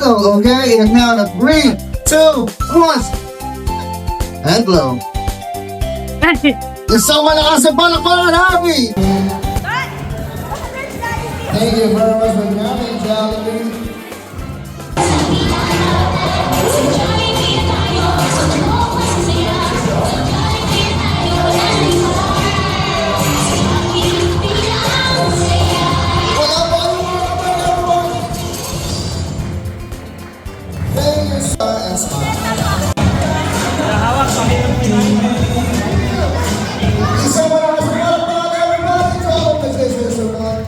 battle, okay? And now the 3, 2, 1. And blow. Isang malakas ang palakpakan, Happy! Thank you very much for coming, Jollibee. Thank you, sir, and smile. Isang malakas ang palakpakan, everybody! Jollibee, this is the one.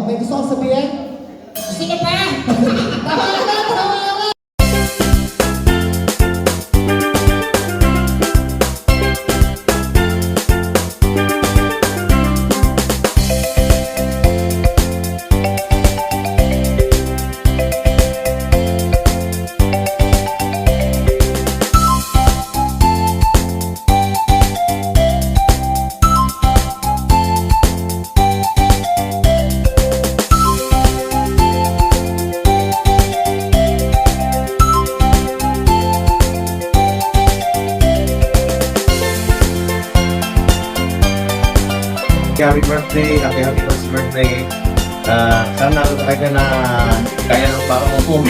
May gusto kong sabihin? Sige pa! Tama na! Tama na! Happy birthday, happy first birthday. Sana kaya na kaya ng baka mo